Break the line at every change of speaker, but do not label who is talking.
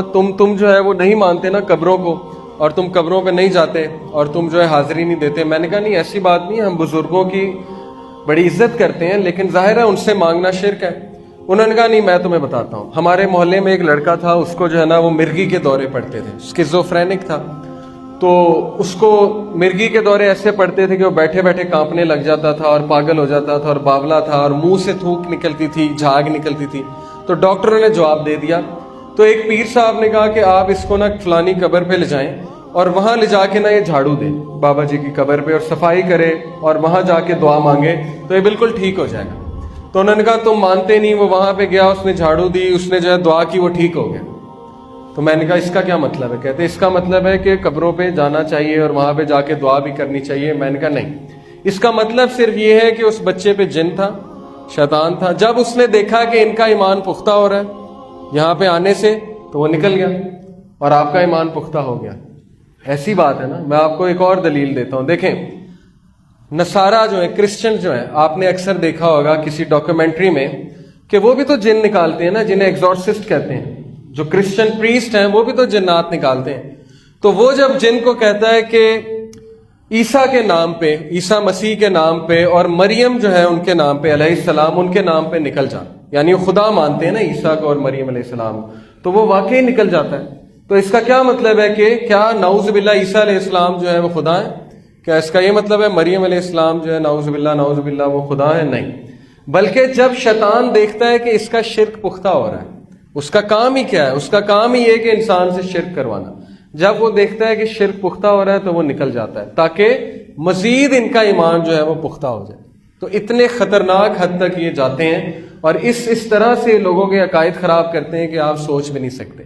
تم جو ہے وہ نہیں مانتے نا قبروں کو، اور تم قبروں پہ نہیں جاتے، اور تم جو ہے حاضری نہیں دیتے۔ میں نے کہا نہیں، ایسی بات نہیں، ہم بزرگوں کی بڑی عزت کرتے ہیں، لیکن ظاہر ہے ان سے مانگنا شرک ہے۔ انہوں نے کہا نہیں، میں تمہیں بتاتا ہوں۔ ہمارے محلے میں ایک لڑکا تھا، اس کو جو ہے نا وہ مرگی کے دورے پڑتے تھے، اسکیزوفرینک تھا۔ تو اس کو مرگی کے دورے ایسے پڑتے تھے کہ وہ بیٹھے بیٹھے کانپنے لگ جاتا تھا اور پاگل ہو جاتا تھا اور باولا تھا، اور منہ سے تھوک نکلتی تھی، جھاگ نکلتی تھی۔ تو ڈاکٹروں نے جواب دے دیا۔ تو ایک پیر صاحب نے کہا کہ آپ اس کو نا فلانی قبر پہ لے جائیں اور وہاں لے جا کے نا یہ جھاڑو دے بابا جی کی قبر پہ، اور صفائی کرے اور وہاں جا کے دعا مانگے تو یہ بالکل ٹھیک ہو جائے گا۔ تو انہوں نے کہا تم مانتے نہیں۔ وہ وہاں پہ گیا، اس نے جھاڑو دی، اس نے جو ہے دعا کی، وہ ٹھیک ہو گیا۔ تو میں نے کہا اس کا کیا مطلب ہے؟ کہتے اس کا مطلب ہے کہ قبروں پہ جانا چاہیے اور وہاں پہ جا کے دعا بھی کرنی چاہیے۔ میں نے کہا نہیں، اس کا مطلب صرف یہ ہے کہ اس بچے پہ جن تھا، شیطان تھا۔ جب اس نے دیکھا کہ ان کا ایمان پختہ ہو رہا ہے یہاں پہ آنے سے، تو وہ نکل گیا اور آپ کا ایمان پختہ ہو گیا۔ ایسی بات ہے نا۔ میں آپ کو ایک اور دلیل دیتا ہوں۔ دیکھیں، نصارہ جو ہیں، کرسچن جو ہیں، آپ نے اکثر دیکھا ہوگا کسی ڈاکیومنٹری میں کہ وہ بھی تو جن نکالتے ہیں نا، جنہیں ایگزورسسٹ کہتے ہیں۔ جو کرسچن پریسٹ ہیں وہ بھی تو جنات نکالتے ہیں۔ تو وہ جب جن کو کہتا ہے کہ عیسیٰ کے نام پہ، عیسیٰ مسیح کے نام پہ، اور مریم جو ہے ان کے نام پہ علیہ السلام، ان کے نام پہ نکل جا، یعنی وہ خدا مانتے ہیں نا عیسیٰ کو اور مریم علیہ السلام، تو وہ واقعی نکل جاتا ہے۔ تو اس کا کیا مطلب ہے کہ کیا نعوذ باللہ عیسیٰ علیہ السلام جو ہے وہ خدا ہے؟ کیا اس کا یہ مطلب ہے مریم علیہ السلام جو ہے نعوذ باللہ وہ خدا ہے؟ نہیں، بلکہ جب شیطان دیکھتا ہے کہ اس کا شرک پختہ ہو رہا ہے، اس کا کام ہی کیا ہے؟ اس کا کام ہی یہ کہ انسان سے شرک کروانا۔ جب وہ دیکھتا ہے کہ شرک پختہ ہو رہا ہے تو وہ نکل جاتا ہے، تاکہ مزید ان کا ایمان جو ہے وہ پختہ ہو جائے۔ تو اتنے خطرناک حد تک یہ جاتے ہیں، اور اس طرح سے لوگوں کے عقائد خراب کرتے ہیں کہ آپ سوچ بھی نہیں سکتے۔